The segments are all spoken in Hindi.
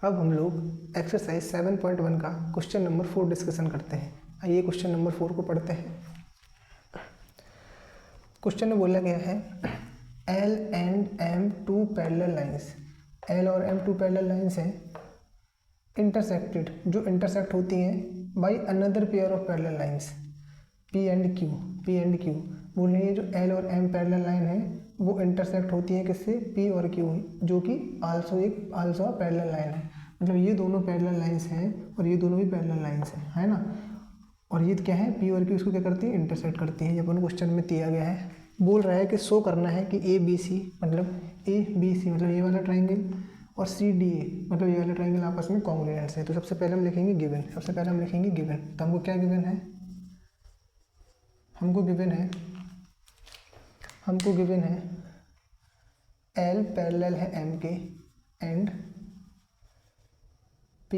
अब हम लोग एक्सरसाइज 7.1 का क्वेश्चन नंबर 4 डिस्कशन करते हैं। आइए क्वेश्चन नंबर 4 को पढ़ते हैं। क्वेश्चन में बोला गया है L and M two parallel lines, L और M टू पैरेलल लाइंस हैं इंटरसेक्टेड, जो इंटरसेक्ट होती हैं by another pair of parallel lines P and Q। बोल रही है जो L और M पैरेलल लाइन है वो इंटरसेक्ट होती है किससे, P और Q, जो कि आल्सो पैरेलल लाइन है। मतलब ये दोनों पैरेलल लाइंस हैं और ये दोनों भी पैरेलल लाइंस हैं, है ना। और ये क्या है, P और Q इसको क्या करती है, इंटरसेक्ट करती है। ये अपन क्वेश्चन में दिया गया है, बोल रहा है कि शो करना है कि ABC मतलब ये वाला ट्राइंगल और CDA मतलब ये वाला ट्राइंगल आपस में कॉन्ग्रुएंट है। तो सबसे पहले हम लिखेंगे गिवन, तो हमको क्या गिवन है, हमको गिवन है L पैरेलल है M के एंड P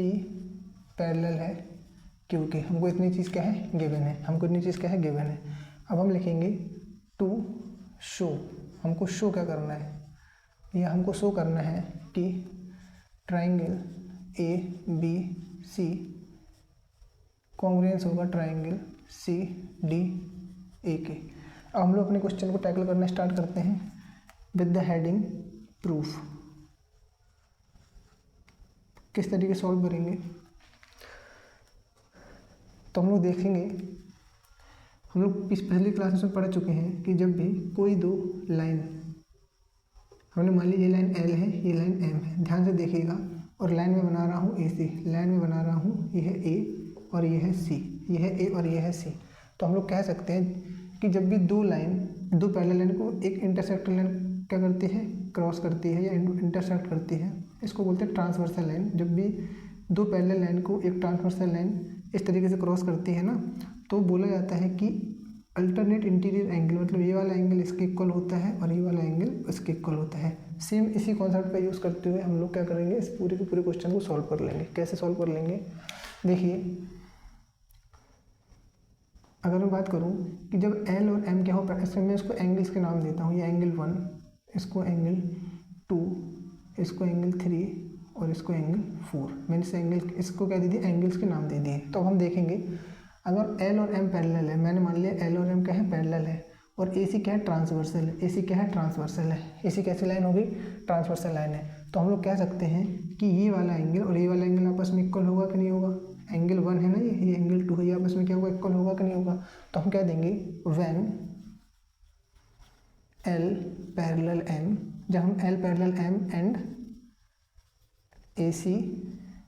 पैरेलल है Q के। हमको इतनी चीज़ क्या है, गिवन है। अब हम लिखेंगे टू शो, हमको शो क्या करना है, या हमको शो करना है कि ट्राइंगल ABC कॉन्ग्रुएंस होगा ट्राइंगल CDA के। अब हम लोग अपने क्वेश्चन को टैकल करना स्टार्ट करते हैं विद द हेडिंग प्रूफ। किस तरीके से सॉल्व करेंगे, तो हम लोग देखेंगे, हम लोग पिछली क्लासेस में पढ़ चुके हैं कि जब भी कोई दो लाइन, हमने मान ली ये लाइन L है, ये लाइन M है, ध्यान से देखिएगा, और लाइन में बना रहा हूँ AC, लाइन में बना रहा हूँ ये है A और ये है C, ये है A और ये है C। तो हम लोग कह सकते हैं कि जब भी दो पैरेलल लाइन को एक इंटरसेक्टर लाइन क्या करती है, क्रॉस करती है या इंटरसेक्ट करती है, इसको बोलते हैं ट्रांसवर्सल लाइन। जब भी दो पैरेलल लाइन को एक ट्रांसवर्सल लाइन इस तरीके से क्रॉस करती है ना, तो बोला जाता है कि अल्टरनेट इंटीरियर एंगल, मतलब ये वाला एंगल इसके इक्वल होता है और ये वाला एंगल इसके इक्वल होता है। सेम इसी कॉन्सेप्ट का यूज़ करते हुए हम लोग क्या करेंगे, इस पूरे के पूरे क्वेश्चन को सॉल्व कर लेंगे। कैसे सॉल्व कर लेंगे, देखिए, अगर मैं बात करूं कि जब L और M क्या हो, मैं इसको एंगल्स के नाम देता हूं, ये एंगल 1, इसको एंगल 2, इसको एंगल 3 और इसको एंगल 4। मैंने इस एंगल इसको क्या दे दिए, एंगल्स के नाम दे दिए। तो अब हम देखेंगे अगर L और M पैरेलल है, मैंने मान लिया L और M क्या है, पैरेलल है, और AC क्या है, ट्रांसवर्सल है। AC कैसी लाइन होगी, ट्रांसवर्सल लाइन है। तो हम लोग कह सकते हैं कि ये वाला एंगल और ये वाला एंगल आपस में इक्वल होगा कि नहीं होगा। एंगल 1 है ना, ये एंगल 2 है, ये आपस में क्या होगा, इक्वल होगा कि नहीं होगा। तो हम क्या देंगे, व्हेन L पैरेलल M, जब हम L parallel M and AC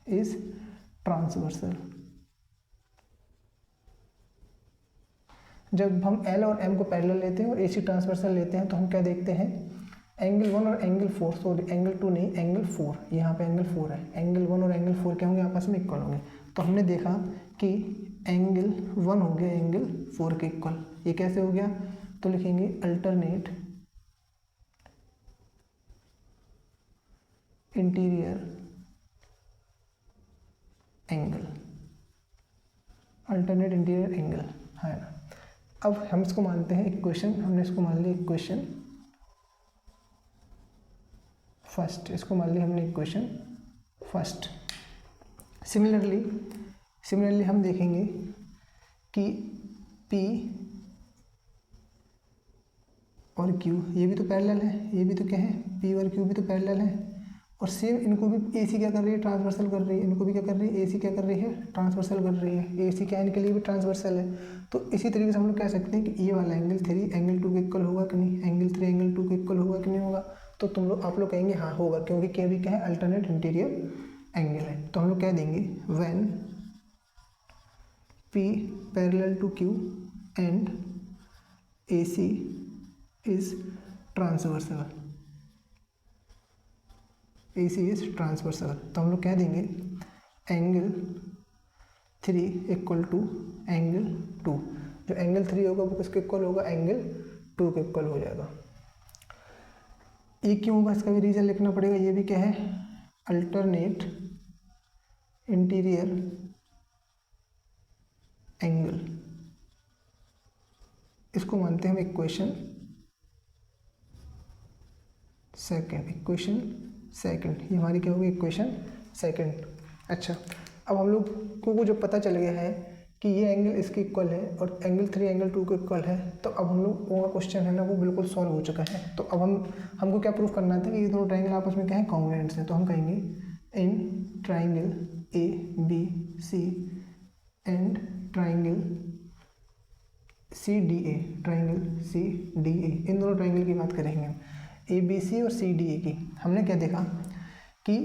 is transversal, जब हम L और M को पैरेलल लेते हैं और AC ट्रांसवर्सल लेते हैं, तो हम क्या देखते हैं, एंगल 1 और एंगल 4, सॉरी एंगल 2 नहीं, एंगल 4, यहाँ पे एंगल 4 है, एंगल 1 और एंगल 4 क्या होंगे, आपस में इक्वल होंगे। तो हमने देखा कि एंगल 1 हो गया एंगल 4 के इक्वल। ये कैसे हो गया, तो लिखेंगे अल्टरनेट इंटीरियर एंगल, है ना। अब हम इसको मानते हैं इक्वेशन, हमने इसको मान लिया इक्वेशन फर्स्ट, सिमिलरली हम देखेंगे कि P और Q ये भी तो पैरेलल है, ये भी तो क्या है, P और Q भी तो पैरेलल है, और सेम इनको भी AC क्या कर रही है, ट्रांसवर्सल कर रही है, इनको भी क्या कर रही है, AC क्या कर रही है, ट्रांसवर्सल कर रही है। AC क्या है, इनके लिए भी ट्रांसवर्सल है। तो इसी तरीके से हम लोग कह सकते हैं कि ये वाला एंगल 3 एंगल 2 के इक्वल होगा कि नहीं, एंगल 3 एंगल 2 के इक्वल होगा कि नहीं होगा। तो आप लोग कहेंगे हाँ होगा, क्योंकि क्या भी क्या है, अल्टरनेट इंटीरियर एंगल है। तो हम लोग क्या देंगे, when P parallel to Q and AC is transversal, तो हम लोग कह देंगे एंगल 3 इक्वल टू एंगल 2। जो एंगल 3 होगा वो किसके इक्वल होगा, एंगल 2 के इक्वल हो जाएगा। ये क्यों होगा, इसका भी रीजन लिखना पड़ेगा। ये भी क्या है, अल्टरनेट इंटीरियर एंगल, इसको मानते हैं हम इक्वेशन सेकंड। ये हमारी क्या होगी, इक्वेशन सेकंड। अच्छा, अब हम लोग को जो पता चल गया है कि ये एंगल इसके इक्वल है और एंगल 3 एंगल 2 के इक्वल है, तो अब हम लोग वो क्वेश्चन है ना वो बिल्कुल सॉल्व हो चुका है। तो अब हमको क्या प्रूफ करना था कि ये दोनों ट्राइंगल आपस में क्या है, कॉन्ग्रुएंट्स हैं। तो हम कहेंगे in triangle ABC and triangle CDA, triangle CDA, इन दोनों ट्राइंगल की बात करेंगे हम, ABC और CDA की। हमने क्या देखा कि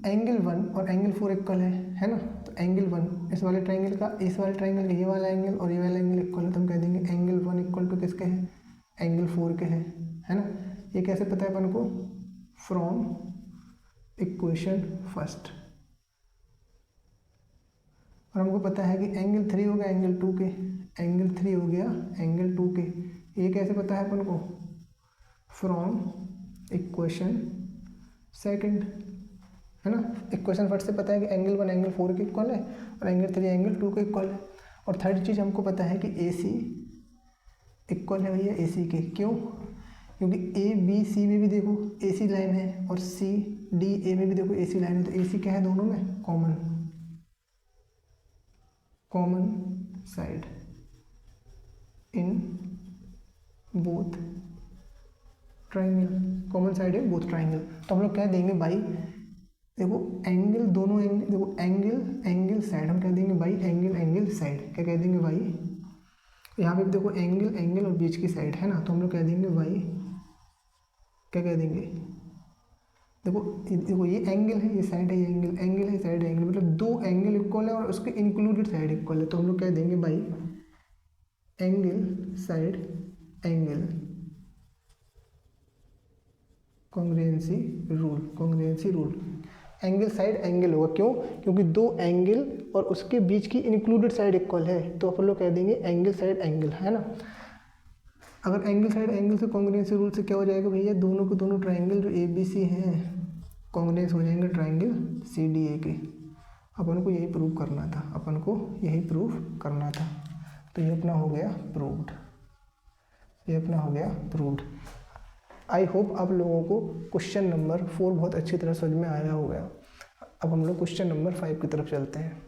एंगल 1 और एंगल 4 इक्वल है ना। तो एंगल 1 इस वाले ट्राइंगल का, इस वाले ट्राइंगल का ये वाला एंगल और ये वाला एंगल इक्वल है, तो हम कह देंगे एंगल 1 इक्वल टू किसके हैं, एंगल 4 के हैं, है ना। ये कैसे पता है अपन को, फ्रॉम इक्वेशन फर्स्ट। और हमको पता है कि एंगल 3 हो गया एंगल 2 के, एंगल 3 हो गया एंगल 2 के। ये कैसे पता है अपन को, फ्रॉम इक्वेशन सेकंड, है ना। इक्वेशन फर्स्ट से पता है कि एंगल 1 एंगल 4 के इक्वल है और एंगल 3 एंगल 2 के इक्वल है। और थर्ड चीज़ हमको पता है कि AC इक्वल है भैया AC के। क्यों, क्योंकि ABC में भी देखो AC लाइन है और CDA में भी देखो AC लाइन है, तो AC क्या है दोनों में, common side in both triangle, common side in both triangle. तो हम लोग कह देंगे भाई देखो एंगल, दोनों एंगल देखो, एंगल साइड हम कह देंगे भाई एंगल साइड, क्या कह देंगे भाई, यहाँ पे भी देखो एंगल और बीच की साइड है ना, तो हम लोग कह देंगे भाई, क्या कह देंगे, देखो ये एंगल है, ये साइड है, ये एंगल है, साइड है एंगल, मतलब दो एंगल इक्वल है और उसके इंक्लूडेड साइड इक्वल है, तो हम लोग कह देंगे भाई angle side angle congruency rule. Angle side angle होगा, क्यों, क्योंकि दो एंगल और उसके बीच की इंक्लूडेड साइड इक्वल है, तो अपन लोग कह देंगे एंगल साइड एंगल, है ना। अगर एंगल साइड एंगल से कॉन्ग्रुएंसी रूल से क्या हो जाएगा भैया, दोनों के दोनों ट्राइंगल जो ABC हैं कॉन्ग्रुएंस हो जाएंगे ट्राइंगल CDA के। अपन को यही प्रूव करना था, तो ये अपना हो गया प्रूव्ड। आई होप आप लोगों को क्वेश्चन नंबर 4 बहुत अच्छी तरह समझ में आया होगा। अब हम लोग क्वेश्चन नंबर 5 की तरफ चलते हैं।